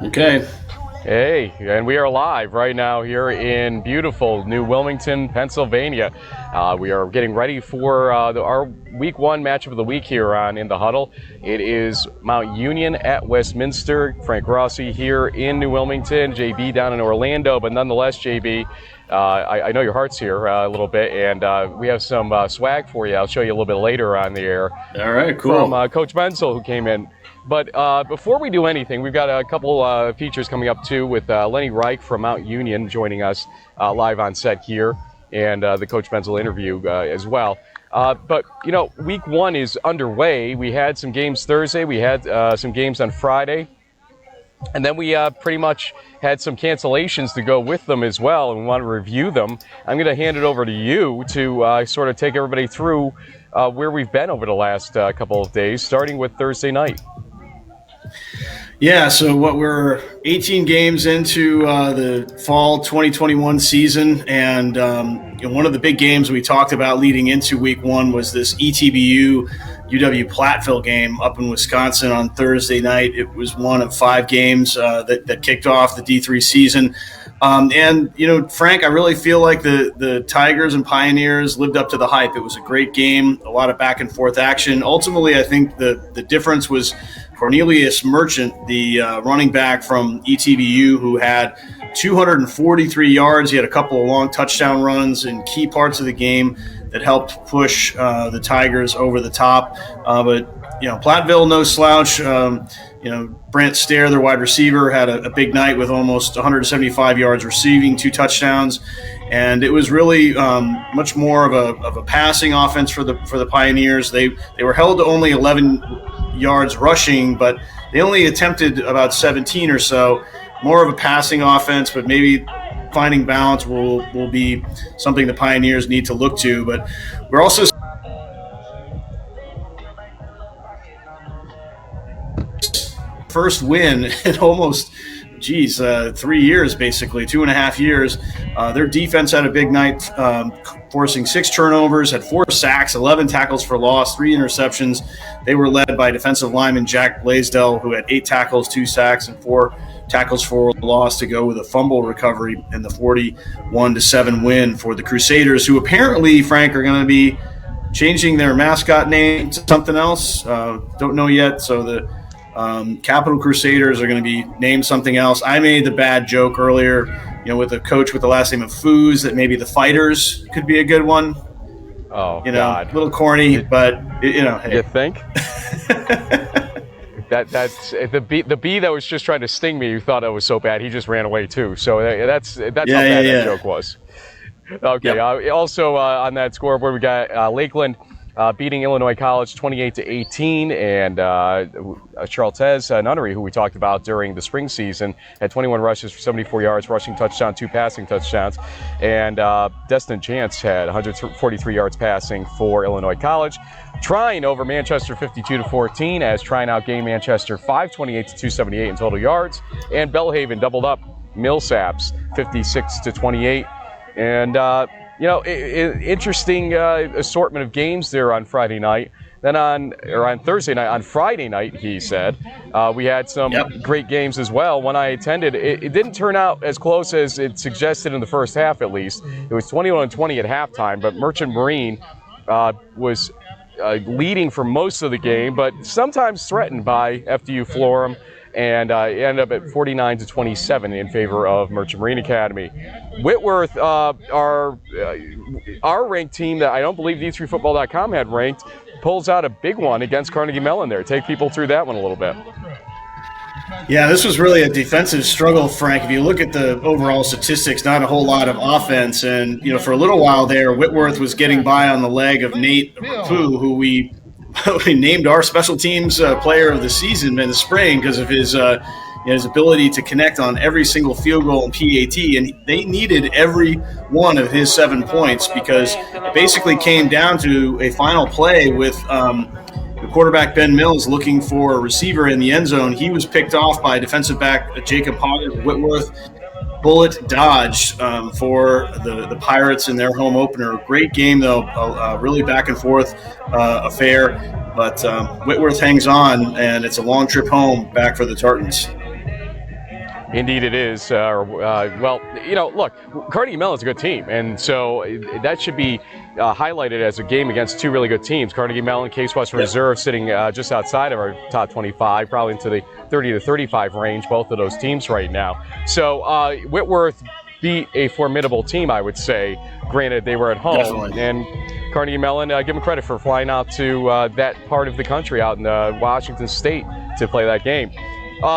Okay. Hey, and we are live right now here in beautiful New Wilmington, Pennsylvania. We are getting ready for our Week 1 matchup of the week here on In the Huddle. It is Mount Union at Westminster. Frank Rossi here in New Wilmington, JB down in Orlando, but nonetheless, JB, I know your heart's here a little bit, and we have some swag for you. I'll show you a little bit later on the air. All right, cool. From Coach Menzel, who came in. But before we do anything, we've got a couple features coming up too with Lenny Reich from Mount Union joining us live on set here, and the Coach Menzel interview as well. But, you know, Week 1 is underway. We had some games Thursday. We had some games on Friday. And then we pretty much had some cancellations to go with them as well, and we want to review them. I'm going to hand it over to you to sort of take everybody through where we've been over the last couple of days, starting with Thursday night. Yeah, so we're 18 games into the fall 2021 season, and one of the big games we talked about leading into Week 1 was this ETBU UW-Platteville game up in Wisconsin on Thursday night. It was one of 5 games that kicked off the D3 season. And, you know, Frank, I really feel like the Tigers and Pioneers lived up to the hype. It was a great game, a lot of back and forth action. Ultimately, I think the difference was Cornelius Merchant, the running back from ETBU, who had 243 yards. He had a couple of long touchdown runs in key parts of the game that helped push the Tigers over the top. But, you know, Platteville, no slouch. Brant Stair, their wide receiver, had a big night with almost 175 yards receiving, 2 touchdowns. And it was really much more of a passing offense for the Pioneers. They were held to only 11 yards rushing, but they only attempted about 17 or so. More of a passing offense, but maybe finding balance will be something the Pioneers need to look to. But we're also first win in almost 3 years, basically 2.5 years. Their defense had a big night, forcing 6 turnovers, had 4 sacks, 11 tackles for loss, 3 interceptions. They were led by defensive lineman Jack Blaisdell, who had 8 tackles, 2 sacks, and 4 tackles for loss to go with a fumble recovery in the 41-7 win for the Crusaders, who apparently, Frank, are going to be changing their mascot name to something else. Don't know yet. So the Capital Crusaders are going to be named something else. I made the bad joke earlier, with a coach with the last name of Foos, that maybe the Fighters could be a good one. Oh, God. A little corny, but hey. You think? That's the bee that was just trying to sting me. You thought it was so bad, he just ran away too. So that's how bad that joke was. Okay. Yep. Also on that scoreboard, we got Lakeland beating Illinois College 28-18, and Charlotte's Nunnery, who we talked about during the spring season, had 21 rushes for 74 yards, rushing touchdown, 2 passing touchdowns, and Destin Chance had 143 yards passing for Illinois College. Trine over Manchester 52-14 as Trine outgained Manchester 528-278 in total yards, and Belhaven doubled up Millsaps 56-28, and interesting assortment of games there on Friday night. Then on Thursday night, on Friday night, he said, we had some great games as well. When I attended, it didn't turn out as close as it suggested in the first half, at least. It was 21-20 at halftime, but Merchant Marine was leading for most of the game, but sometimes threatened by FDU Florham, and it ended up at 49-27 in favor of Merchant Marine Academy. Whitworth, our ranked team that I don't believe D3Football.com had ranked, pulls out a big one against Carnegie Mellon there. Take people through that one a little bit. Yeah, this was really a defensive struggle, Frank. If you look at the overall statistics, not a whole lot of offense. And, for a little while there, Whitworth was getting by on the leg of Nate Rapu, who we named our special teams player of the season in the spring because of his ability to connect on every single field goal and PAT. And they needed every one of his 7 points because it basically came down to a final play with the quarterback Ben Mills looking for a receiver in the end zone. He was picked off by defensive back Jacob Hoggett. Whitworth bullet dodged for the Pirates in their home opener. Great game, though, really back and forth affair. But Whitworth hangs on, and it's a long trip home back for the Tartans. Indeed it is. Well, look, Carnegie Mellon's a good team, and so that should be highlighted as a game against two really good teams. Carnegie Mellon, Case Western Reserve sitting just outside of our top 25, probably into the 30 to 35 range, both of those teams right now. So Whitworth beat a formidable team, I would say. Granted, they were at home. Definitely. And Carnegie Mellon, give them credit for flying out to that part of the country, out in Washington State, to play that game.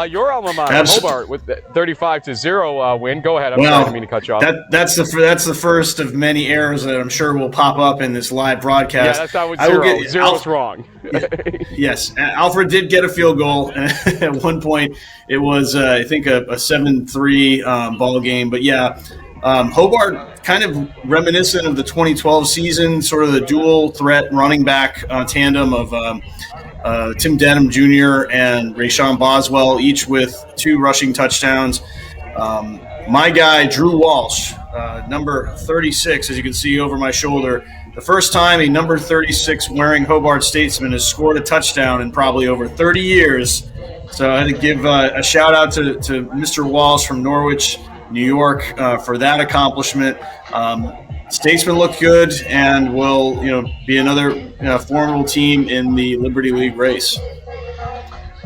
Your alma mater, Hobart, with 35-0 win. Go ahead. Sorry, I didn't mean to cut you off. That's the first of many errors that I'm sure will pop up in this live broadcast. Yeah, that's not with zero. Zero's wrong. Yes, Alfred did get a field goal at one point. It was, I think, a 7-3 ball game. But yeah, Hobart kind of reminiscent of the 2012 season, sort of the dual threat running back tandem of Tim Denham Jr. and Rayshawn Boswell, each with 2 rushing touchdowns. My guy, Drew Walsh, number 36, as you can see over my shoulder, the first time a number 36 wearing Hobart Statesman has scored a touchdown in probably over 30 years. So I had to give a shout out to Mr. Walsh from Norwich, New York, for that accomplishment. Statesman looked good and will, be another formidable team in the Liberty League race.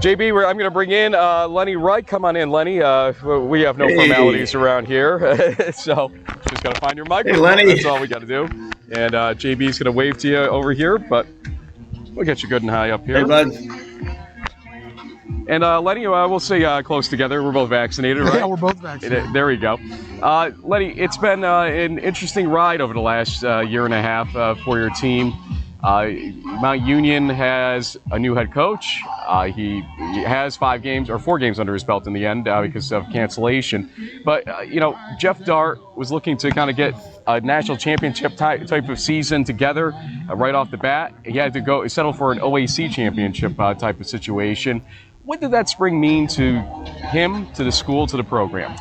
JB, I'm going to bring in Lenny Wright. Come on in, Lenny. We have no formalities around here, so just got to find your microphone. Hey, Lenny. That's all we got to do. And JB's going to wave to you over here, but we'll get you good and high up here. Hey, bud. And Lenny, we'll say close together. We're both vaccinated, right? Yeah, we're both vaccinated. There we go. Lenny, it's been an interesting ride over the last year and a half for your team. Mount Union has a new head coach. He has 4 games under his belt in the end because of cancellation. But, Jeff Dart was looking to kind of get a national championship type of season together right off the bat. He had to settle for an OAC championship type of situation. What did that spring mean to him, to the school, to the program?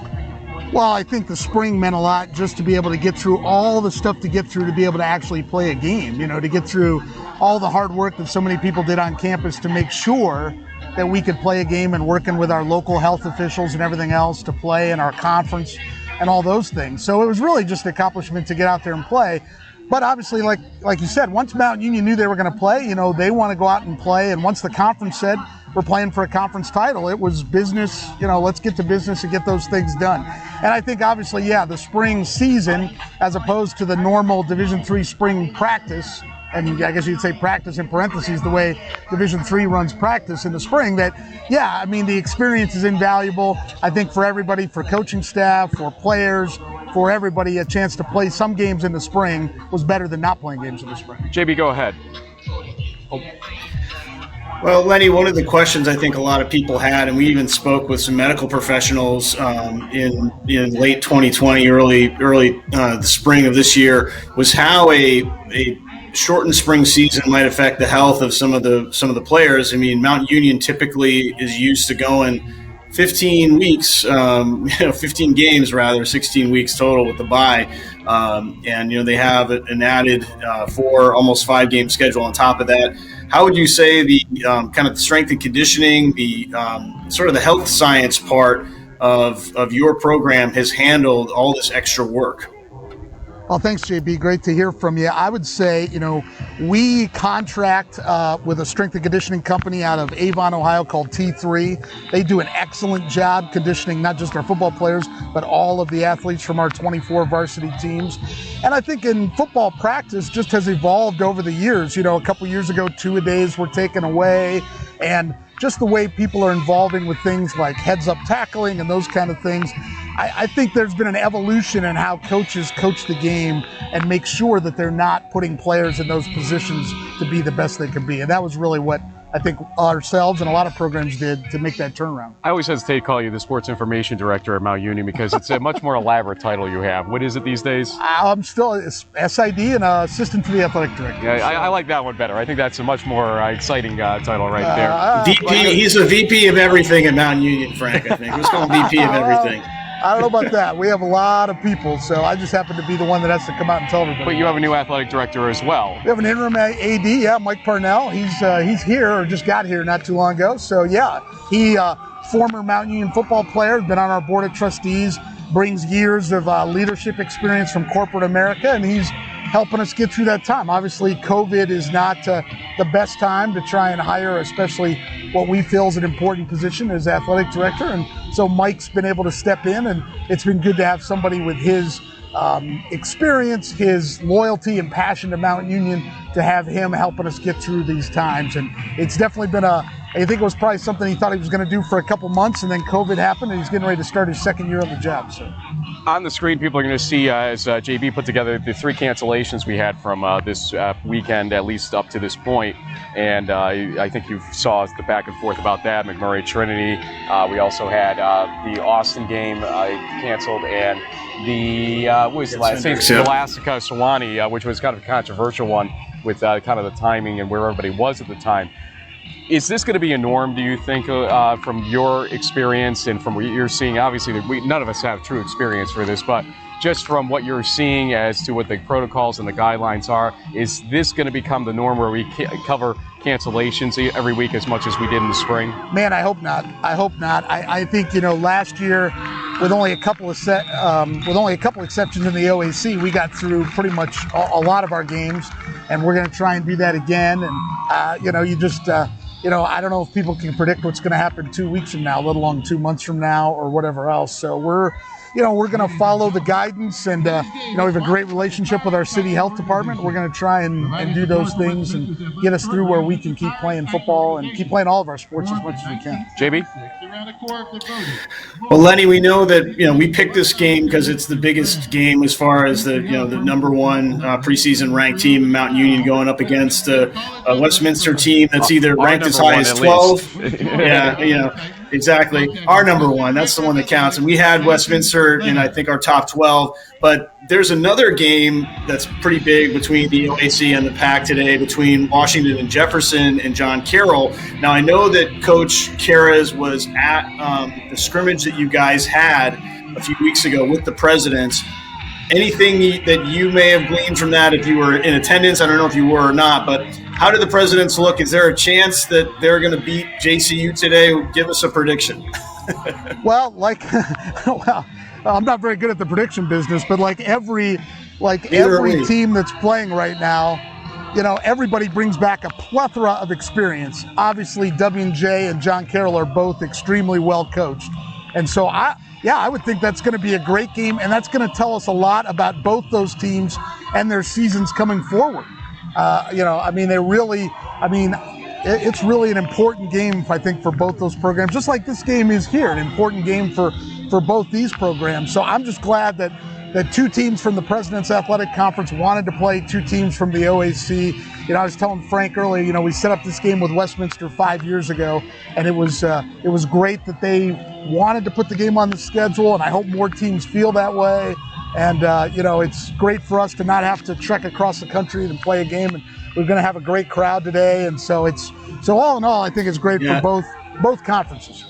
Well, I think the spring meant a lot just to be able to get through all the stuff to get through to be able to actually play a game, to get through all the hard work that so many people did on campus to make sure that we could play a game, and working with our local health officials and everything else to play in our conference and all those things. So it was really just an accomplishment to get out there and play. But obviously, like you said, once Mount Union knew they were going to play, they want to go out and play. And once the conference said we're playing for a conference title, it was business. Let's get to business and get those things done. And I think obviously, the spring season, as opposed to the normal Division III spring practice, and I guess you'd say practice in parentheses, the way Division III runs practice in the spring, the experience is invaluable. I think for everybody, for coaching staff, for players, for everybody, a chance to play some games in the spring was better than not playing games in the spring. JB, go ahead. Well, Lenny, one of the questions I think a lot of people had, and we even spoke with some medical professionals in late 2020, early the spring of this year, was how a shortened spring season might affect the health of some of the players. I mean, Mount Union typically is used to going 15 weeks, 15 games rather, 16 weeks total with the bye. And they have an added 4, almost 5 game schedule on top of that. How would you say the kind of the strength and conditioning, the sort of the health science part of your program has handled all this extra work? Well, thanks, JB. Great to hear from you. I would say, we contract with a strength and conditioning company out of Avon, Ohio called T3. They do an excellent job conditioning not just our football players, but all of the athletes from our 24 varsity teams. And I think in football practice just has evolved over the years. A couple years ago, 2-a-days were taken away, and just the way people are involving with things like heads-up tackling and those kind of things. I think there's been an evolution in how coaches coach the game and make sure that they're not putting players in those positions to be the best they can be. And that was really what I think ourselves and a lot of programs did to make that turnaround. I always hesitate to call you the sports information director at Mount Union because it's a much more elaborate title you have. What is it these days? I'm still SID and assistant to the athletic director. Yeah, so. I like that one better. I think that's a much more exciting title right there. VP, he's a VP of everything at Mount Union, Frank, I think. Let's call him VP of everything. I don't know about that. We have a lot of people, so I just happen to be the one that has to come out and tell everybody. But you have a new athletic director as well. We have an interim AD, Mike Parnell. He's here or just got here not too long ago. So he former Mount Union football player, been on our board of trustees, brings years of leadership experience from corporate America, and he's helping us get through that time. Obviously, COVID is not the best time to try and hire, especially what we feel is an important position as athletic director. And so Mike's been able to step in, and it's been good to have somebody with his experience, his loyalty and passion to Mount Union, to have him helping us get through these times. And it's definitely been I think it was probably something he thought he was going to do for a couple months, and then COVID happened, and he's getting ready to start his second year on the job. So, on the screen, people are going to see as JB put together the 3 cancellations we had from this weekend, at least up to this point. And I think you saw the back and forth about that. McMurray Trinity. We also had the Austin game canceled, and the what was the last thing? Scholastica Sewanee, which was kind of a controversial one with kind of the timing and where everybody was at the time. Is this going to be a norm, do you think, from your experience and from what you're seeing? Obviously, none of us have true experience for this, but just from what you're seeing as to what the protocols and the guidelines are, is this going to become the norm where we cover cancellations every week as much as we did in the spring? Man, I hope not. I hope not. I think, last year, with only a couple exceptions in the OAC, we got through pretty much a lot of our games, and we're going to try and do that again. And I don't know if people can predict what's going to happen 2 weeks from now, let alone 2 months from now or whatever else. So we're going to follow the guidance, and we have a great relationship with our city health department. We're going to try and do those things and get us through where we can keep playing football and keep playing all of our sports as much as we can. JB? Well, Lenny, we know that we picked this game because it's the biggest game as far as the the number one preseason ranked team, Mount Union, going up against a Westminster team that's either ranked as high as 12. Yeah, exactly. Our number one, that's the one that counts. And we had Westminster in, I think, our top 12. But there's another game that's pretty big between the OAC and the PAC today, between Washington and Jefferson and John Carroll. Now, I know that Coach Karras was at the scrimmage that you guys had a few weeks ago with the presidents. Anything that you may have gleaned from that, if you were in attendance, I don't know if you were or not, but how did the presidents look? Is there a chance that they're going to beat JCU today? Give us a prediction. Well, I'm not very good at the prediction business, but every team that's playing right now, everybody brings back a plethora of experience. Obviously, W&J and John Carroll are both extremely well coached. And so I would think that's going to be a great game, and that's going to tell us a lot about both those teams and their seasons coming forward. It's really an important game, I think, for both those programs, just like this game is here, an important game for both these programs. So I'm just glad that 2 teams from the President's Athletic Conference wanted to play 2 teams from the OAC. I was telling Frank earlier, we set up this game with Westminster 5 years ago, and it was great that they wanted to put the game on the schedule, and I hope more teams feel that way. And, it's great for us to not have to trek across the country and play a game, and we're going to have a great crowd today. And so all in all, I think it's great for both conferences.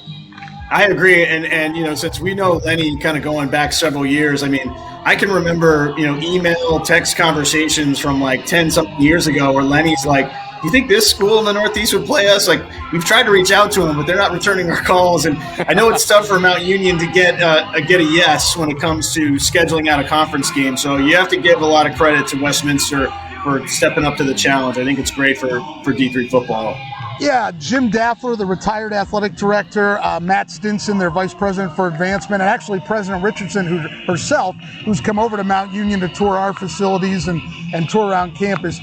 I agree. And since we know Lenny kind of going back several years, I can remember, email, text conversations from 10-something years ago where Lenny's like, do you think this school in the Northeast would play us? We've tried to reach out to them, but they're not returning our calls. And I know it's tough for Mount Union to get a yes when it comes to scheduling out a conference game. So you have to give a lot of credit to Westminster for stepping up to the challenge. I think it's great for D3 football. Yeah, Jim Daffler, the retired athletic director, Matt Stinson, their vice president for advancement, and actually President Richardson who's come over to Mount Union to tour our facilities and tour around campus.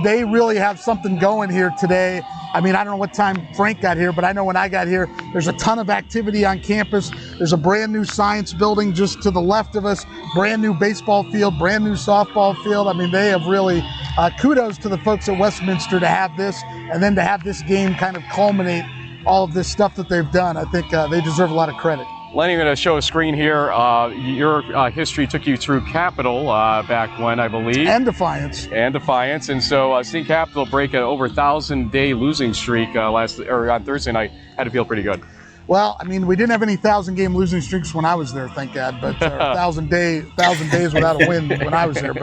They really have something going here today. I don't know what time Frank got here, but I know when I got here, there's a ton of activity on campus. There's a brand new science building just to the left of us, brand new baseball field, brand new softball field. They have really kudos to the folks at Westminster to have this, and then to have this game kind of culminate all of this stuff that they've done. I think they deserve a lot of credit. Lenny, I'm going to show a screen here. Your history took you through Capital back when, I believe. And Defiance. And so seeing Capital break an over 1,000-day losing streak on Thursday night had to feel pretty good. Well, we didn't have any 1,000-game losing streaks when I was there, thank God. But 1,000 days without a win when I was there.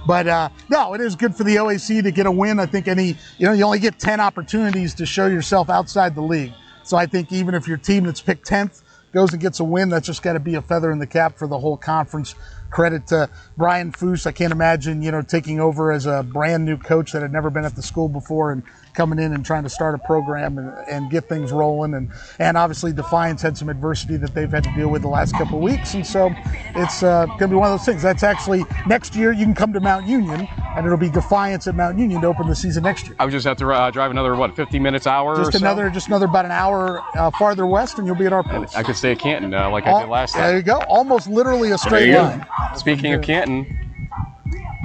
But no, it is good for the OAC to get a win. I think you only get 10 opportunities to show yourself outside the league. So I think even if your team that's picked 10th goes and gets a win, that's just got to be a feather in the cap for the whole conference. Credit to Brian Foose. I can't imagine, taking over as a brand new coach that had never been at the school before and coming in and trying to start a program and get things rolling. And obviously Defiance had some adversity that they've had to deal with the last couple of weeks. And so it's going to be one of those things. That's actually next year you can come to Mount Union and it'll be Defiance at Mount Union to open the season next year. I would just have to drive another, 15 minutes, hour just or so? Just another about an hour farther west and you'll be at our place. I could stay at Canton like I did last time. There you go. Almost literally a straight line. Speaking of Canton,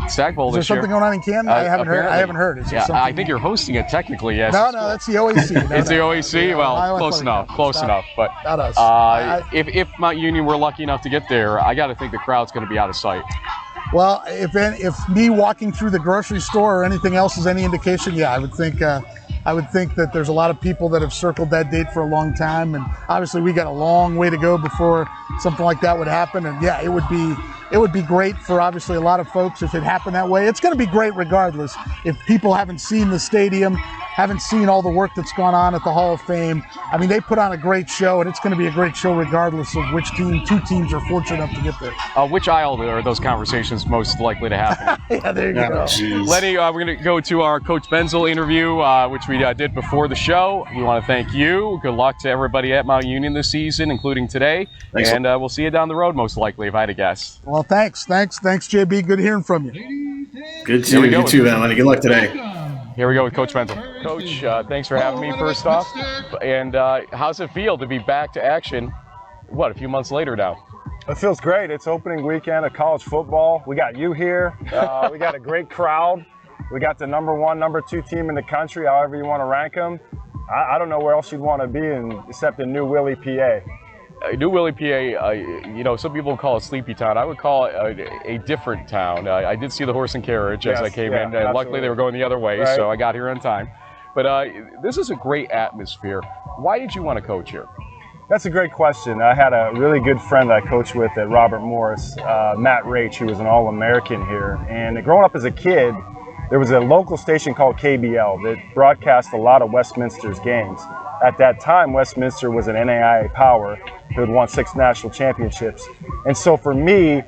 Stag Bowl this year. Is there something going on in Canton? I haven't heard. I think you're hosting it technically, yes. No, that's the OAC. It's the OAC? Well, close enough. But not us. If Mount Union were lucky enough to get there, I got to think the crowd's going to be out of sight. Well, if me walking through the grocery store or anything else is any indication, yeah, I would think that there's a lot of people that have circled that date for a long time, and obviously we got a long way to go before something like that would happen. And yeah, it would be great for obviously a lot of folks if it happened that way. It's going to be great regardless. If people haven't seen the stadium, haven't seen all the work that's gone on at the Hall of Fame, I mean, they put on a great show, and it's going to be a great show regardless of which team. Two teams are fortunate enough to get there. Which aisle are those conversations most likely to happen? Yeah, there you go. Geez. Lenny, we're going to go to our Coach Benzel interview, which we did before the show. We want to thank you. Good luck to everybody at Mount Union this season, including today. Thanks. And we'll see you down the road, most likely, if I had to guess. Well, thanks, JB. Good hearing from you. Good you too, Lenny. Good luck today. Here we go with Coach Benzel. Coach, thanks for having me first off. And how's it feel to be back to action, a few months later now? It feels great. It's opening weekend of college football. We got you here. We got a great crowd. We got the number 1, number 2 team in the country, however you want to rank them. I don't know where else you'd want to be except in New Willie, PA. New Willie, PA, some people call it Sleepy Town. I would call it a different town. I did see the horse and carriage as I came in. Luckily, they were going the other way, so I got here on time. But this is a great atmosphere. Why did you want to coach here? That's a great question. I had a really good friend I coached with at Robert Morris, Matt Raich, who was an All-American here. And growing up as a kid, there was a local station called KBL that broadcast a lot of Westminster's games. At that time, Westminster was an NAIA power who had won 6 national championships. And so for me,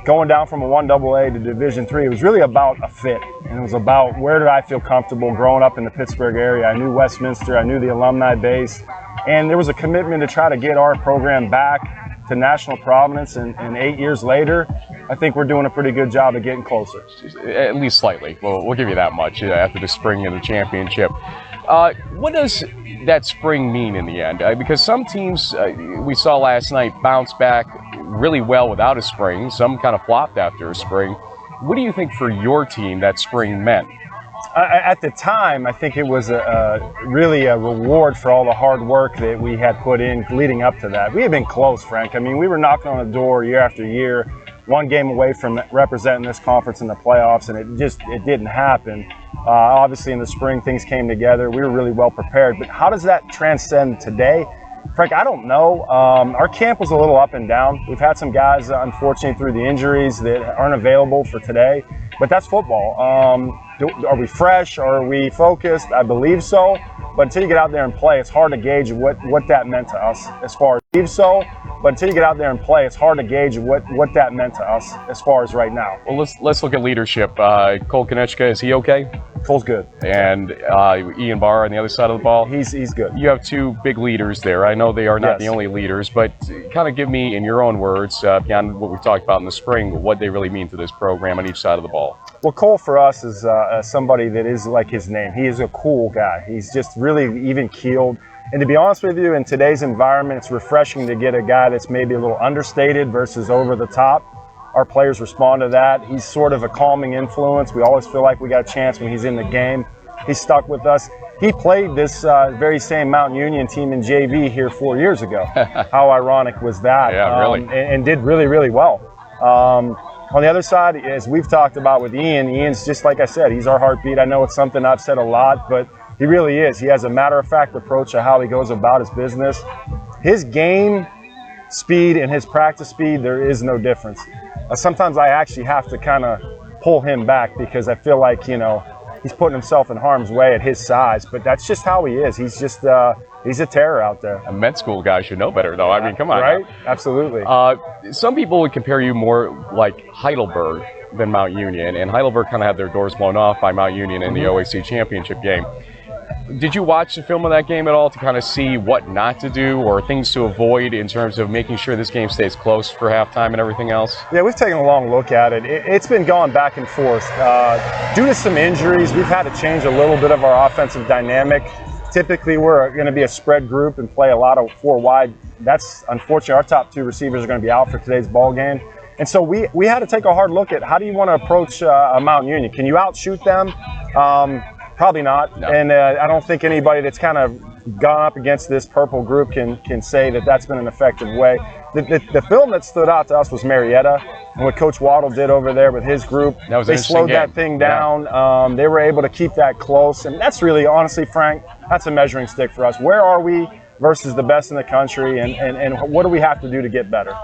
going down from a 1AA to Division III, it was really about a fit. And it was about where did I feel comfortable growing up in the Pittsburgh area. I knew Westminster, I knew the alumni base, and there was a commitment to try to get our program back to national prominence. And 8 years later, I think we're doing a pretty good job of getting closer. At least slightly. We'll give you that much after the spring of the championship. What does that spring mean in the end? Because some teams we saw last night bounce back really well without a spring. Some kind of flopped after a spring. What do you think for your team that spring meant? At the time, I think it was really a reward for all the hard work that we had put in leading up to that. We had been close, Frank. I mean, we were knocking on the door year after year, one game away from representing this conference in the playoffs, and it didn't happen. Obviously, in the spring, things came together. We were really well prepared. But how does that transcend today? Frank, I don't know. Our camp was a little up and down. We've had some guys, unfortunately, through the injuries that aren't available for today. But that's football. Are we fresh? Are we focused? I believe so. But until you get out there and play, it's hard to gauge what that meant to us as far as But until you get out there and play, it's hard to gauge what that meant to us as far as right now. Well, let's look at leadership. Cole Konechka, is he okay? Cole's good. And Ian Barr on the other side of the ball? He's good. You have 2 big leaders there. I know they are not the only leaders, but kind of give me, in your own words, beyond what we've talked about in the spring, what they really mean to this program on each side of the ball. Well, Cole for us is somebody that is like his name. He is a cool guy. He's just really even-keeled. And to be honest with you, in today's environment, it's refreshing to get a guy that's maybe a little understated versus over the top. Our players respond to that. He's sort of a calming influence. We always feel like we got a chance when he's in the game. He's stuck with us. He played this very same Mount Union team in JV here 4 years ago. How ironic was that? Yeah, really. And did really, really well. On the other side, as we've talked about with Ian's just like I said, he's our heartbeat. I know it's something I've said a lot, but he really is. He has a matter-of-fact approach to how he goes about his business. His game speed and his practice speed, there is no difference. Sometimes I actually have to kind of pull him back because I feel like, he's putting himself in harm's way at his size, but that's just how he is. He's just he's a terror out there. A med school guy should know better, though. I mean, come on. Right? Absolutely. Some people would compare you more like Heidelberg than Mount Union, and Heidelberg kind of had their doors blown off by Mount Union in the OAC championship game. Did you watch the film of that game at all to kind of see what not to do or things to avoid in terms of making sure this game stays close for halftime and everything else? Yeah, we've taken a long look at it. It's been going back and forth. Due to some injuries, we've had to change a little bit of our offensive dynamic. Typically, we're going to be a spread group and play a lot of 4 wide. That's unfortunately our top 2 receivers are going to be out for today's ball game. And so we had to take a hard look at how do you want to approach a Mount Union. Can you outshoot them? Probably not. No. And I don't think anybody that's kind of gone up against this purple group can say that that's been an effective way. The film that stood out to us was Marietta and what Coach Waddle did over there with his group. They slowed that thing down. Yeah. They were able to keep that close. And that's really, honestly, Frank, that's a measuring stick for us. Where are we versus the best in the country, and what do we have to do to get better?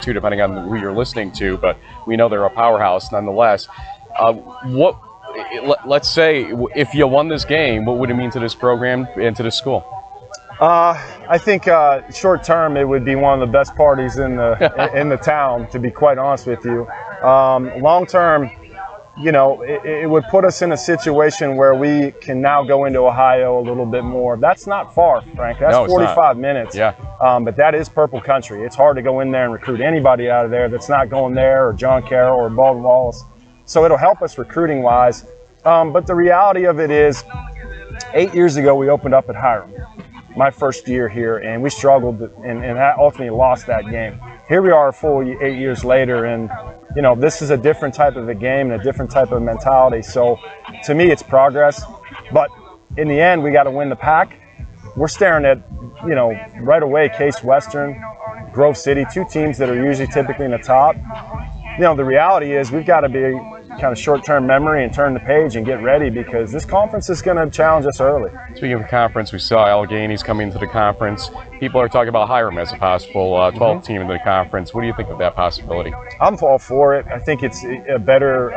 Depending on who you're listening to, but we know they're a powerhouse nonetheless. Let's say if you won this game, what would it mean to this program and to the school? I think short term it would be one of the best parties in the town, to be quite honest with you. Long term, you know, it would put us in a situation where we can now go into Ohio a little bit more. That's not far, Frank. That's 45 minutes. Yeah. But that is purple country. It's hard to go in there and recruit anybody out of there that's not going there, or John Carroll or Baldwin Wallace. So it'll help us recruiting wise. But the reality of it is, 8 years ago we opened up at Hiram, my first year here, and we struggled and ultimately lost that game. Here we are a full 8 years later, and you know, this is a different type of a game and a different type of mentality. So to me, it's progress. But in the end, we got to win the pack. We're staring at, you know, right away, Case Western, Grove City, 2 teams that are usually typically in the top. You know, the reality is we've got to be kind of short-term memory and turn the page and get ready, because this conference is going to challenge us early. Speaking of the conference, we saw Allegheny's coming to the conference. People are talking about Hiram as a possible 12th team in the conference. What do you think of that possibility? I'm all for it. I think it's a better,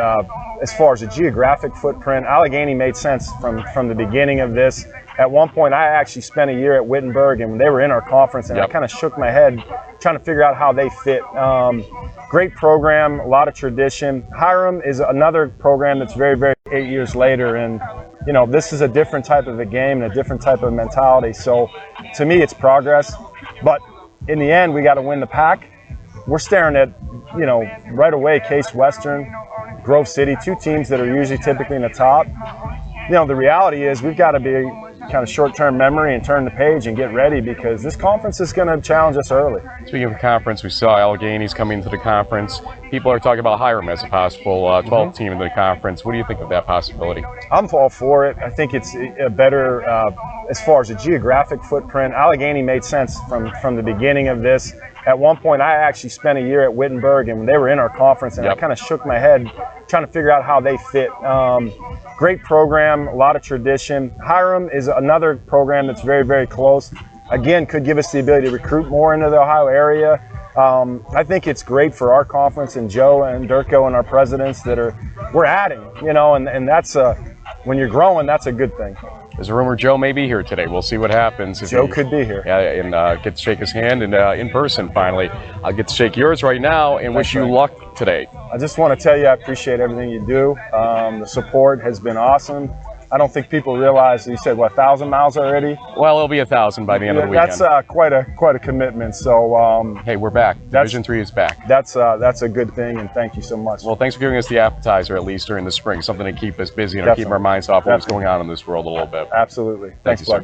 as far as a geographic footprint. Allegheny made sense from the beginning of this. At one point, I actually spent a year at Wittenberg, and they were in our conference, and I kind of shook my head trying to figure out how they fit. Great program, a lot of tradition. Hiram is another program that's very, very 8 years later, and you know, this is a different type of a game and a different type of mentality. So to me, it's progress. But in the end, we got to win the pack. We're staring at, you know, right away, Case Western, Grove City, 2 teams that are usually typically in the top. You know, the reality is we've got to be kind of short-term memory and turn the page and get ready, because this conference is going to challenge us early. Speaking of the conference, we saw Allegheny's coming to the conference. People are talking about Hiram as a possible 12th team in the conference. What do you think of that possibility? I'm all for it. I think it's a better, as far as a geographic footprint. Allegheny made sense from the beginning of this. At one point, I actually spent a year at Wittenberg, and they were in our conference, and I kind of shook my head trying to figure out how they fit. Great program, a lot of tradition. Hiram is another program that's very, very close. Again, could give us the ability to recruit more into the Ohio area. I think it's great for our conference, and Joe and Durko and our presidents we're adding, you know, and that's when you're growing, that's a good thing. There's a rumor Joe may be here today. We'll see what happens. Joe could be here. Yeah, and get to shake his hand and in person finally. I'll get to shake yours right now and wish you luck today. I just want to tell you I appreciate everything you do. The support has been awesome. I don't think people realize, you said, 1,000 miles already? Well, it'll be 1,000 by the end of the weekend. That's quite a commitment. So hey, we're back. Division 3 is back. That's a good thing, and thank you so much. Well, thanks for giving us the appetizer, at least during the spring, something to keep us busy and keep our minds off what's going on in this world a little bit. Absolutely. Thanks, sir.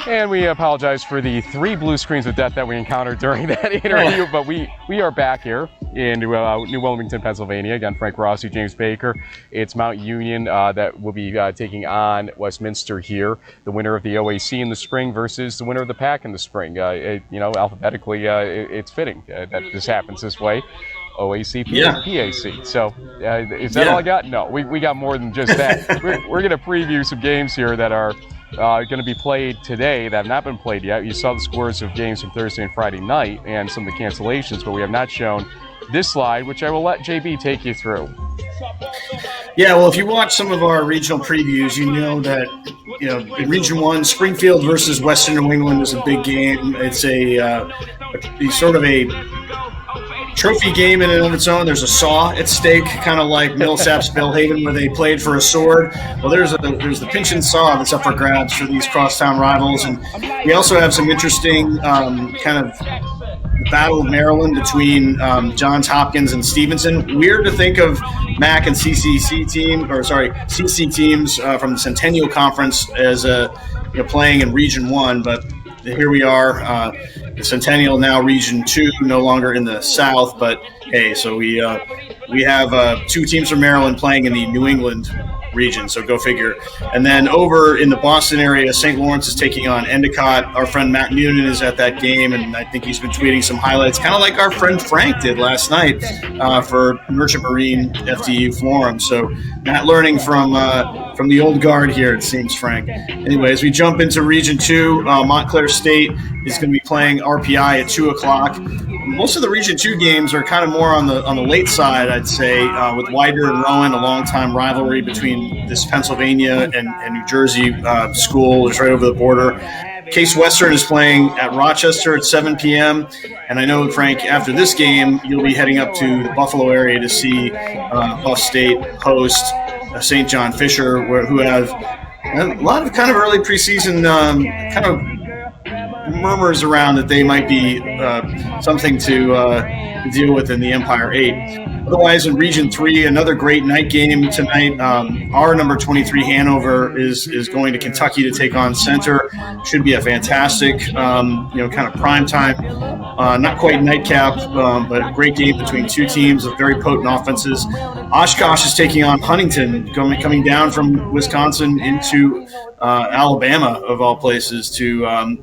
And we apologize for the 3 blue screens of death that we encountered during that interview, but we are back here in New Wilmington, Pennsylvania. Again, Frank Rossi, James Baker. It's Mount Union that will be taking on Westminster here. The winner of the OAC in the spring versus the winner of the PAC in the spring. You know, alphabetically, it's fitting that this happens this way. OAC, PAC. So is that all I got? No, we got more than just that. We're going to preview some games here that are going to be played today that have not been played yet. You saw the scores of games from Thursday and Friday night and some of the cancellations, but we have not shown this slide, which I will let JB take you through. Yeah, well, if you watch some of our regional previews, you know that in Region 1, Springfield versus Western New England is a big game. It's a sort of a trophy game in and of its own. There's a saw at stake, kind of like Millsaps Belhaven, where they played for a sword. Well, there's the pinch and saw that's up for grabs for these crosstown rivals, and we also have some interesting kind of Battle of Maryland between Johns Hopkins and Stevenson. Weird to think of MAC and CC teams from the Centennial Conference as playing in Region 1, but here we are. The Centennial now Region 2, no longer in the South, but hey, so we have 2 teams from Maryland playing in the New England region, so go figure. And then over in the Boston area, St. Lawrence is taking on Endicott. Our friend Matt Noonan is at that game, and I think he's been tweeting some highlights, kind of like our friend Frank did last night for Merchant Marine FDU Forum. So Matt learning from the old guard here, it seems, Frank. Anyways, we jump into Region 2. Montclair State is going to be playing RPI at 2 o'clock. Most of the Region 2 games are kind of more on the late side, I'd say, with Wider and Rowan, a long-time rivalry between this Pennsylvania and New Jersey school is right over the border. Case Western is playing at Rochester at 7 p.m. And I know, Frank, after this game, you'll be heading up to the Buffalo area to see Buff State host St. John Fisher, who have a lot of kind of early preseason kind of murmurs around that they might be something to deal with in the Empire 8. Otherwise, in Region 3, another great night game tonight. Our number 23 Hanover is going to Kentucky to take on Center. Should be a fantastic, kind of prime time, not quite nightcap, but a great game between 2 teams with very potent offenses. Oshkosh is taking on Huntington, coming down from Wisconsin into Alabama, of all places, to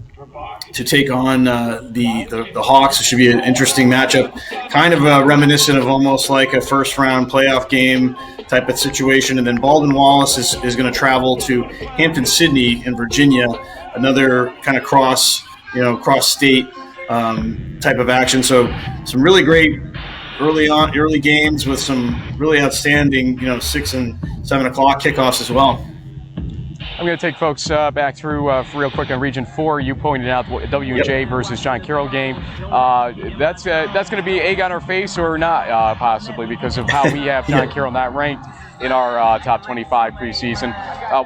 take on the Hawks. It should be an interesting matchup, kind of reminiscent of almost like a first-round playoff game type of situation. And then Baldwin Wallace is going to travel to Hampton-Sydney in Virginia, another kind of cross-state type of action. So some really great early games with some really outstanding 6 and 7 o'clock kickoffs as well. I'm going to take folks back through real quick on Region 4. You pointed out the W&J versus John Carroll game. That's going to be egg on our face or not, possibly, because of how we have John Carroll not ranked in our top 25 preseason.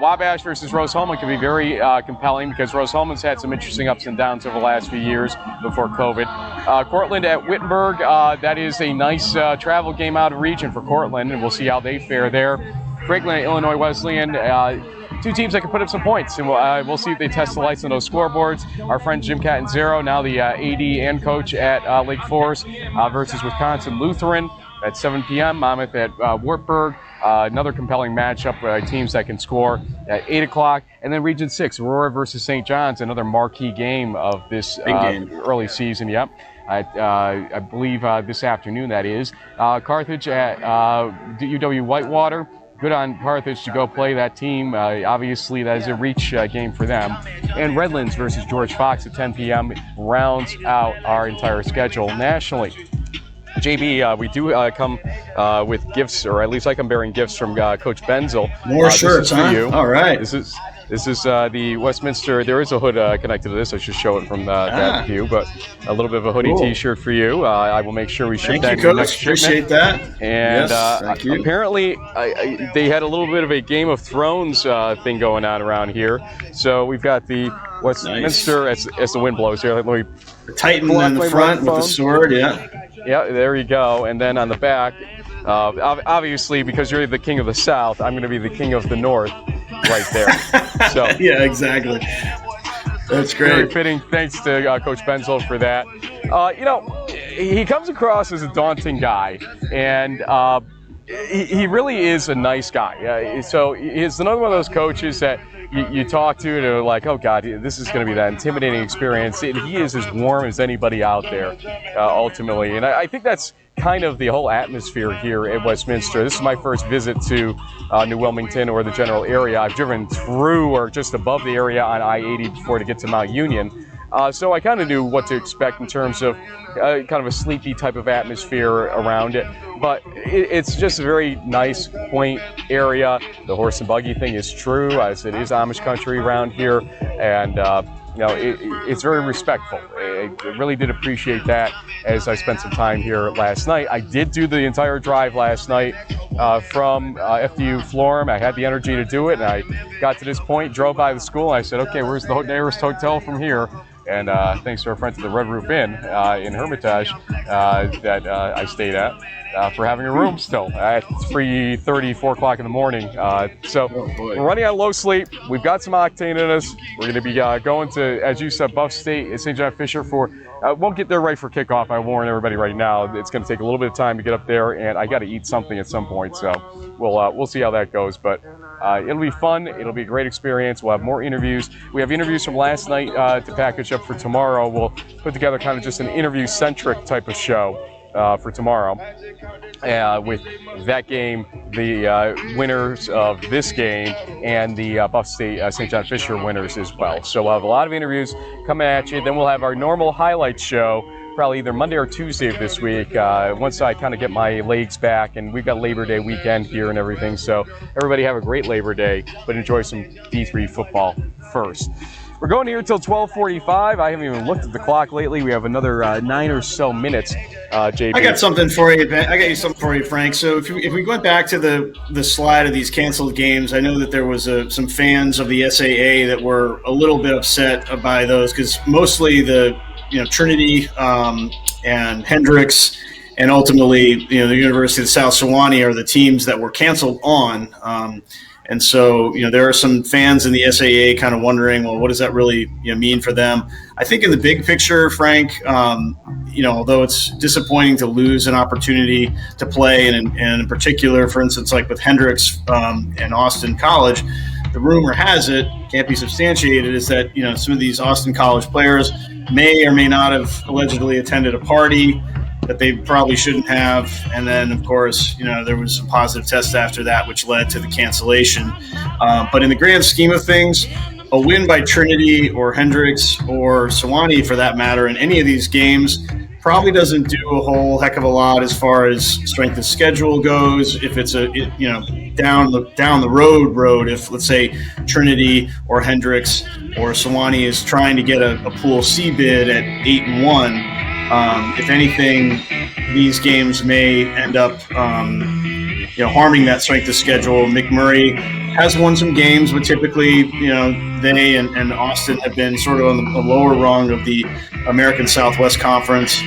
Wabash versus Rose-Hulman can be very compelling because Rose-Hulman's had some interesting ups and downs over the last few years before COVID. Cortland at Wittenberg, that is a nice travel game out of region for Cortland, and we'll see how they fare there. Franklin at Illinois Wesleyan, 2 teams that can put up some points, and we'll see if they test the lights on those scoreboards. Our friend Jim Catanzaro, now the AD and coach at Lake Forest, versus Wisconsin Lutheran at 7 p.m. Monmouth at Wartburg, another compelling matchup, teams that can score at 8 o'clock. And then Region 6, Aurora versus St. John's, another marquee game of this early season. Yep. I believe this afternoon, that is. Carthage at UW Whitewater. Good on Carthage to go play that team. Obviously, that is a reach game for them. And Redlands versus George Fox at 10 p.m. rounds out our entire schedule nationally. JB, we do come with gifts, or at least I come bearing gifts from Coach Benzel. More shirts, huh? You. All right. This is the Westminster. There is a hood connected to this. I should show it from that view, but a little bit of a hoodie T-shirt for you. I will make sure we ship that in the next shipment. Appreciate that. And yes, thank you. Apparently, they had a little bit of a Game of Thrones thing going on around here. So we've got the Westminster as the wind blows here. Let me the Titan in the front with the sword. Yeah. Yeah, there you go. And then on the back, obviously, because you're the king of the South, I'm going to be the king of the North right there. So yeah, exactly. That's great. Very fitting. Thanks to Coach Benzel for that. He comes across as a daunting guy, and he really is a nice guy. So he's another one of those coaches that you talk to and they're like, oh God, this is going to be that intimidating experience. And he is as warm as anybody out there, ultimately. And I think that's kind of the whole atmosphere here at Westminster. This is my first visit to New Wilmington or the general area. I've driven through or just above the area on I-80 before to get to Mount Union. So I kind of knew what to expect in terms of kind of a sleepy type of atmosphere around it. But it's just a very nice, quaint area. The horse and buggy thing is true, as it is Amish country around here. And it's very respectful. I really did appreciate that as I spent some time here last night. I did do the entire drive last night from FDU Florham. I had the energy to do it, and I got to this point, drove by the school, and I said, okay, where's the nearest hotel from here? And thanks to our friends at the Red Roof Inn in Hermitage that I stayed at for having a room still at 3:30, 4 o'clock in the morning. So we're running on low sleep. We've got some octane in us. We're going to be going to, as you said, Buff State, St. John Fisher for, won't get there right for kickoff. I warn everybody right now. It's going to take a little bit of time to get up there, and I got to eat something at some point. So we'll see how that goes. But it'll be fun. It'll be a great experience. We'll have more interviews. We have interviews from last night to package up for tomorrow. We'll put together kind of just an interview-centric type of show for tomorrow. With that game, the winners of this game, and the Buff State St. John Fisher winners as well. So we'll have a lot of interviews coming at you. Then we'll have our normal highlights show, probably either Monday or Tuesday of this week, once I kind of get my legs back, and we've got Labor Day weekend here and everything. So everybody have a great Labor Day, but enjoy some D3 football first. We're going here until 12:45. I haven't even looked at the clock lately. We have another 9 or so minutes, JB. I got something for you. I got you something for you, Frank. So if we went back to the slide of these canceled games, I know that there was some fans of the SAA that were a little bit upset by those, because mostly the Trinity and Hendrix and ultimately the University of South Sewanee are the teams that were canceled on. And so, there are some fans in the SAA kind of wondering, well, what does that really mean for them? I think in the big picture, Frank, although it's disappointing to lose an opportunity to play, and in particular, for instance, like with Hendrix and Austin College, the rumor has it, can't be substantiated, is that some of these Austin College players may or may not have allegedly attended a party that they probably shouldn't have. And then, of course, there was a positive test after that, which led to the cancellation. But in the grand scheme of things, a win by Trinity or Hendrix or Sewanee, for that matter, in any of these games probably doesn't do a whole heck of a lot as far as strength of schedule goes. If it's down the road, if let's say Trinity or Hendrix or Sewanee is trying to get a Pool C bid at 8-1, if anything, these games may end up, harming that strength of schedule. McMurray has won some games, but typically, they and Austin have been sort of on the lower rung of the American Southwest Conference.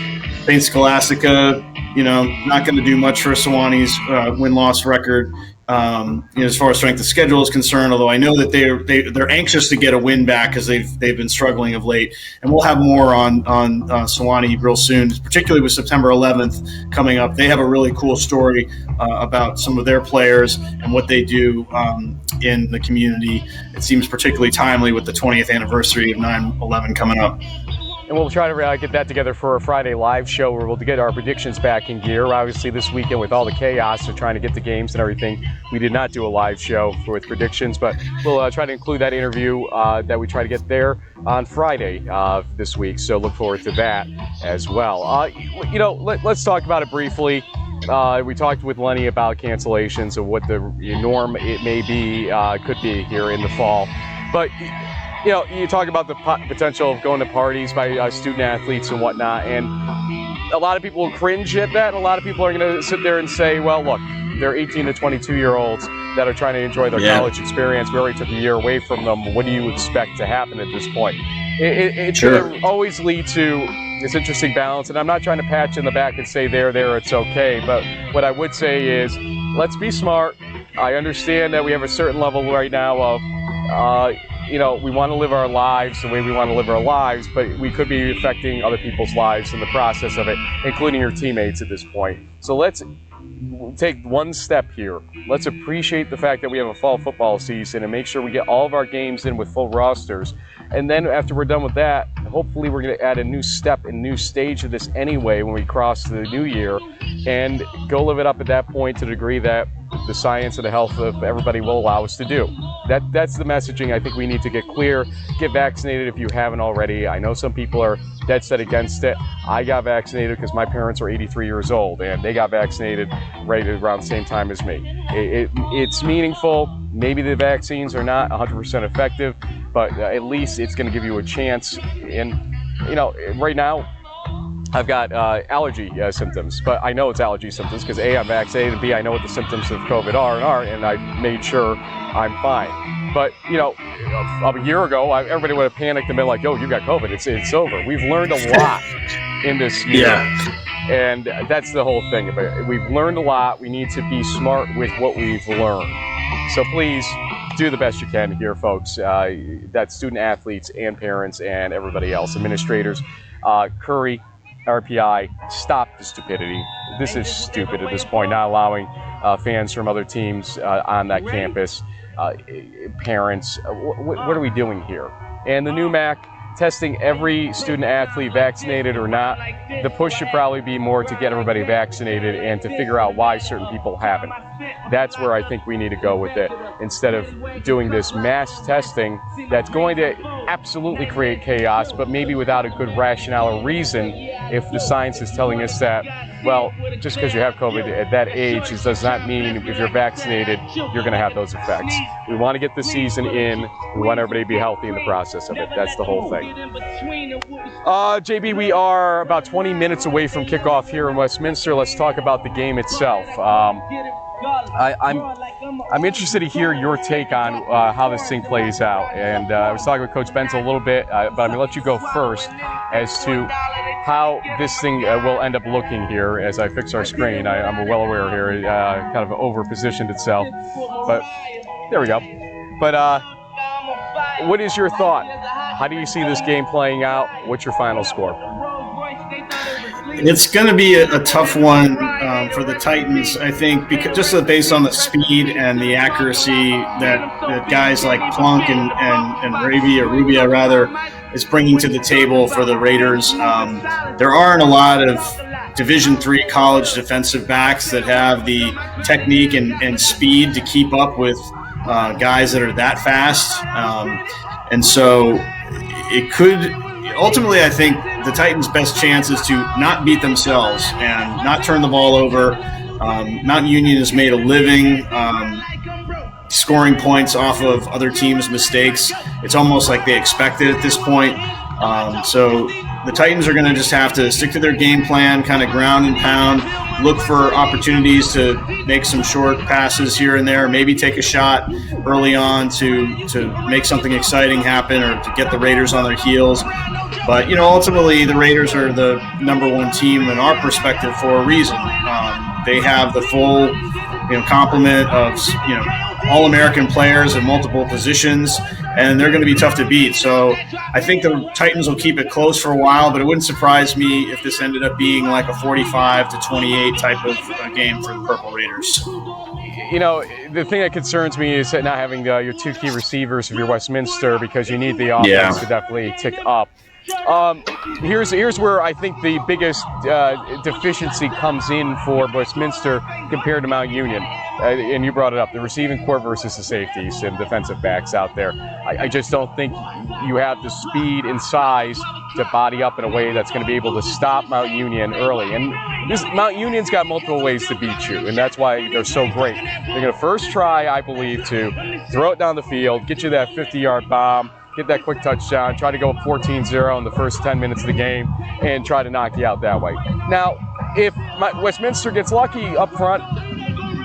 St. Scholastica, not going to do much for Sewanee's win-loss record. As far as strength of schedule is concerned, although I know that they're anxious to get a win back because they've been struggling of late, and we'll have more on Sewanee real soon, particularly with September 11th coming up. They have a really cool story about some of their players and what they do in the community. It seems particularly timely with the 20th anniversary of 9/11 coming up. And we'll try to get that together for a Friday live show where we'll get our predictions back in gear. Obviously, this weekend with all the chaos of trying to get the games and everything, we did not do a live show with predictions, but we'll try to include that interview that we try to get there on Friday this week. So look forward to that as well. Let's talk about it briefly. We talked with Lenny about cancellations and what the norm it may be, could be here in the fall. But you talk about the potential of going to parties by student athletes and whatnot, and a lot of people will cringe at that. A lot of people are going to sit there and say, well, look, they're 18 to 22-year-olds that are trying to enjoy their college experience. We already took a year away from them. What do you expect to happen at this point? It's going to always lead to this interesting balance, and I'm not trying to pat you in the back and say there, it's okay, but what I would say is let's be smart. I understand that we have a certain level right now of we want to live our lives the way we want to live our lives, but we could be affecting other people's lives in the process of it, including your teammates at this point. So let's take one step here. Let's appreciate the fact that we have a fall football season and make sure we get all of our games in with full rosters. And then after we're done with that, hopefully we're going to add a new step and new stage to this anyway when we cross the new year and go live it up at that point to the degree that the science and the health of everybody will allow us to do. That's the messaging I think we need to get clear. Get vaccinated if you haven't already. I know some people are dead set against it. I got vaccinated because my parents are 83 years old, and they got vaccinated right around the same time as me. It's meaningful. Maybe the vaccines are not 100% effective, but at least it's going to give you a chance. And, right now, I've got allergy symptoms, but I know it's allergy symptoms because A, I'm vaccinated, and B, I know what the symptoms of COVID are, and I made sure I'm fine. But, a year ago, everybody would have panicked and been like, yo, you got COVID, it's over. We've learned a lot in this year. Yeah. And that's the whole thing. But we've learned a lot. We need to be smart with what we've learned. So please do the best you can here, folks. That's student athletes and parents and everybody else, administrators. Curry, RPI, stop the stupidity. This is stupid at this point, not allowing fans from other teams on that campus, parents. What are we doing here? And the new MAC, testing every student athlete, vaccinated or not. The push should probably be more to get everybody vaccinated and to figure out why certain people haven't. That's where I think we need to go with it, instead of doing this mass testing that's going to absolutely create chaos, but maybe without a good rationale or reason. If the science is telling us that, well, just because you have COVID at that age, it does not mean if you're vaccinated, you're going to have those effects. We want to get the season in. We want everybody to be healthy in the process of it. That's the whole thing. JB, we are about 20 minutes away from kickoff here in Westminster. Let's talk about the game itself. I'm interested to hear your take on how this thing plays out. And I was talking with Coach Benz a little bit, but I'm going to let you go first as to how this thing will end up looking here as I fix our screen. I'm well aware here, it kind of over-positioned itself. But there we go. But what is your thought? How do you see this game playing out? What's your final score? It's going to be a tough one for the Titans, I think, because just based on the speed and the accuracy that guys like Plunk and Rubia is bringing to the table for the Raiders. There aren't a lot of Division III college defensive backs that have the technique and speed to keep up with guys that are that fast. And so it could ultimately, I think the Titans' best chance is to not beat themselves and not turn the ball over. Mountain Union has made a living scoring points off of other teams' mistakes. It's almost like they expect it at this point. So the Titans are going to just have to stick to their game plan, kind of ground and pound, look for opportunities to make some short passes here and there, maybe take a shot early on to make something exciting happen or to get the Raiders on their heels. But, ultimately the Raiders are the number one team in our perspective for a reason. They have the full, complement of, all-American players in multiple positions, and they're going to be tough to beat. So I think the Titans will keep it close for a while, but it wouldn't surprise me if this ended up being like a 45-28 type of game for the Purple Raiders. The thing that concerns me is not having your two key receivers of your Westminster, because you need the offense to definitely tick up. Here's where I think the biggest deficiency comes in for Westminster compared to Mount Union. And you brought it up, the receiving core versus the safeties and defensive backs out there. I just don't think you have the speed and size to body up in a way that's going to be able to stop Mount Union early. And Mount Union's got multiple ways to beat you, and that's why they're so great. They're going to first try, I believe, to throw it down the field, get you that 50-yard bomb, get that quick touchdown, try to go up 14-0 in the first 10 minutes of the game, and try to knock you out that way. Now, if Westminster gets lucky up front,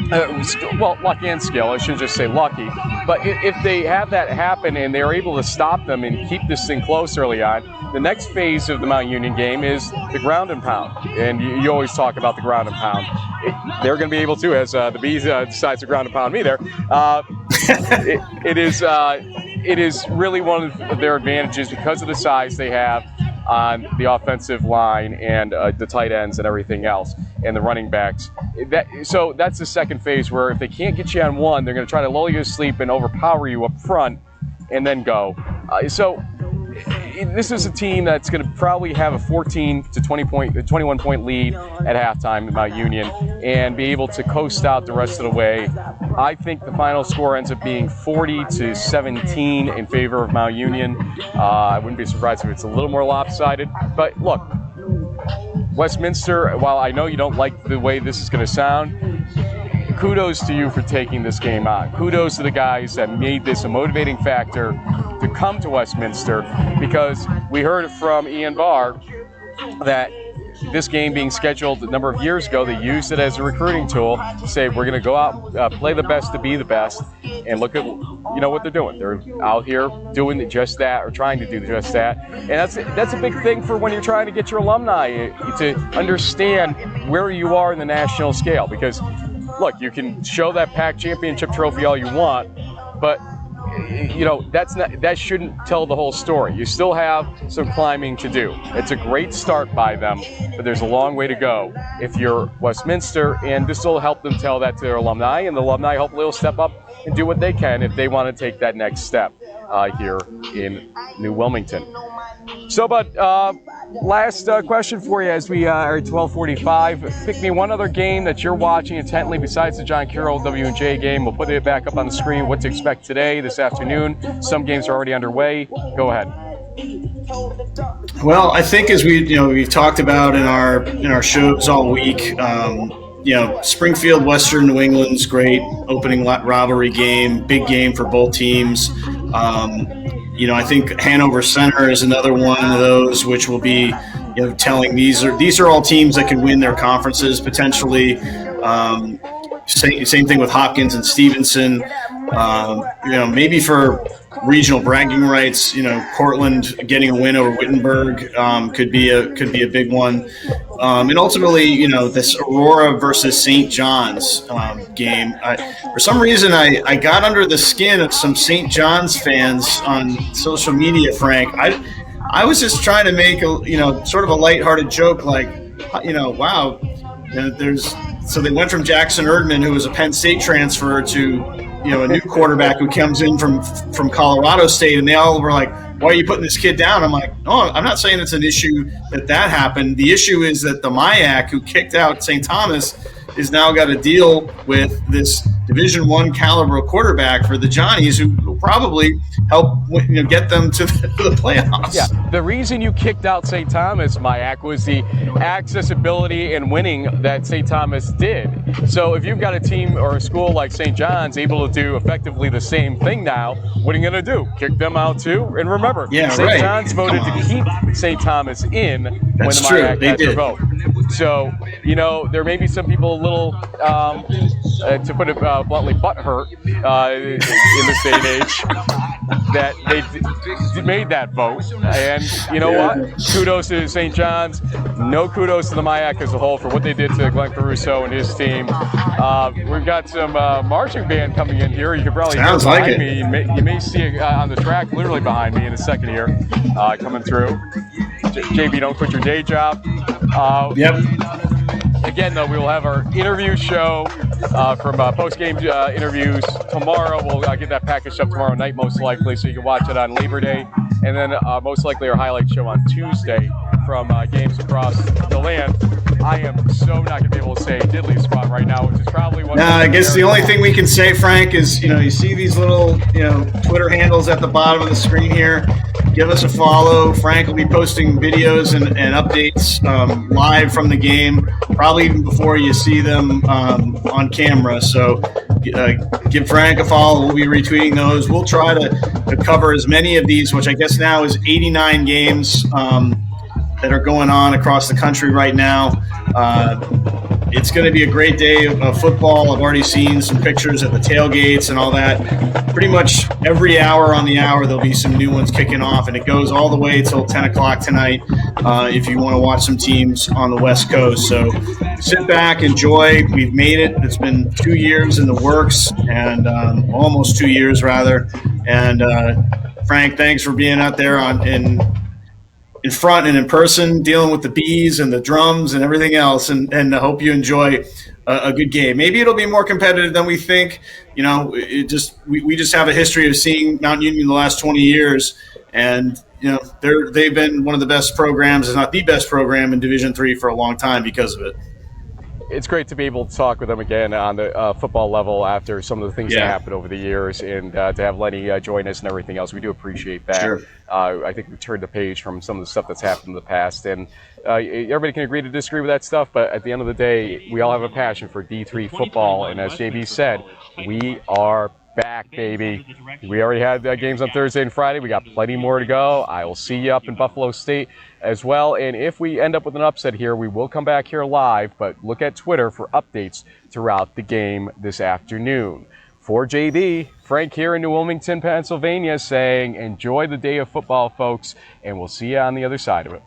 lucky and skill, I should just say lucky, but if they have that happen and they're able to stop them and keep this thing close early on, the next phase of the Mount Union game is the ground and pound. And you always talk about the ground and pound. They're going to be able to, as the Bees decides to ground and pound me there. It is really one of their advantages because of the size they have on the offensive line and the tight ends and everything else, and the running backs. So that's the second phase, where if they can't get you on one, they're going to try to lull you to sleep and overpower you up front and then go. So this is a team that's going to probably have a 14 to 21 point lead at halftime at Mount Union and be able to coast out the rest of the way. I think the final score ends up being 40-17 in favor of Mount Union. I wouldn't be surprised if it's a little more lopsided. But look, Westminster, while I know you don't like the way this is going to sound, kudos to you for taking this game on. Kudos to the guys that made this a motivating factor to come to Westminster, because we heard from Ian Barr that this game being scheduled a number of years ago, they used it as a recruiting tool to say, we're going to go out, play the best to be the best, and look at what they're doing. They're out here doing just that, or trying to do just that. And that's a big thing for when you're trying to get your alumni to understand where you are in the national scale. Because, look, you can show that PAC championship trophy all you want, but that shouldn't tell the whole story. You still have some climbing to do. It's a great start by them, but there's a long way to go if you're Westminster, and this will help them tell that to their alumni, and the alumni hopefully will step up and do what they can if they want to take that next step here in New Wilmington. So, but last question for you as we are at 12:45. Pick me one other game that you're watching intently besides the John Carroll W&J game. We'll put it back up on the screen. What to expect today, this afternoon. Some games are already underway. Go ahead. Well, I think as we've talked about in our shows all week, Springfield Western New England's great opening rivalry game, big game for both teams. I think Hanover Center is another one of those, which will be, telling these are all teams that can win their conferences potentially. Same thing with Hopkins and Stevenson. Maybe for regional bragging rights, Cortland getting a win over Wittenberg could be a big one. And ultimately, this Aurora versus St. John's game. For some reason, I got under the skin of some St. John's fans on social media, Frank. I was just trying to make sort of a lighthearted joke, like, wow, so they went from Jackson Erdman, who was a Penn State transfer, to a new quarterback who comes in from Colorado State, and they all were like, why are you putting this kid down? I'm like, no, I'm not saying it's an issue that happened. The issue is that the MIAC, who kicked out St. Thomas, is now got to deal with this Division I caliber quarterback for the Johnnies, who will probably help get them to the playoffs. Yeah, the reason you kicked out St. Thomas, MIAC, was the accessibility and winning that St. Thomas did. So if you've got a team or a school like St. John's able to do effectively the same thing now, what are you going to do? Kick them out too? And remember, St. John's voted to keep St. Thomas in when the MIAC had their vote. So, there may be some people a little, to put it bluntly, butthurt in this day and age that they made that vote. And you know what? Kudos to St. John's. No kudos to the MIAC as a whole for what they did to Glenn Caruso and his team. We've got some marching band coming in here. You can probably hear behind me. You may see it on the track literally behind me in a second here coming through. JB, don't quit your day job. Yep. Again, though, we will have our interview show from post-game interviews tomorrow. We'll get that packaged up tomorrow night, most likely, so you can watch it on Labor Day. And then most likely our highlight show on Tuesday from games across the land. I am so not going to be able to say diddly squat right now, which is probably what... I guess the only thing we can say, Frank, is, you see these little, Twitter handles at the bottom of the screen here. Give us a follow. Frank will be posting videos and updates live from the game, probably even before you see them on camera. So give Frank a follow. We'll be retweeting those. We'll try to cover as many of these, which I guess now is 89 games that are going on across the country right now. It's going to be a great day of football. I've already seen some pictures at the tailgates and all that. Pretty much every hour on the hour, there'll be some new ones kicking off, and it goes all the way till 10 o'clock tonight if you want to watch some teams on the West Coast. So sit back, enjoy. We've made it. It's been 2 years in the works, and almost 2 years, rather. And Frank, thanks for being out there in front and in person, dealing with the bees and the drums and everything else, and I hope you enjoy a good game. Maybe it'll be more competitive than we think. We just have a history of seeing Mount Union the last 20 years, and they've been one of the best programs, if not the best program in Division III for a long time because of it. It's great to be able to talk with them again on the football level after some of the things that happened over the years, and to have Lenny join us and everything else. We do appreciate that. Sure. I think we've turned the page from some of the stuff that's happened in the past, and everybody can agree to disagree with that stuff, but at the end of the day, we all have a passion for D3 football, and as JB said, we are back, baby. We already had games on Thursday and Friday. We got plenty more to go. I will see you up in Buffalo State as well. And if we end up with an upset here, we will come back here live, but look at Twitter for updates throughout the game this afternoon. For JB, Frank here in New Wilmington, Pennsylvania, saying enjoy the day of football, folks, and we'll see you on the other side of it.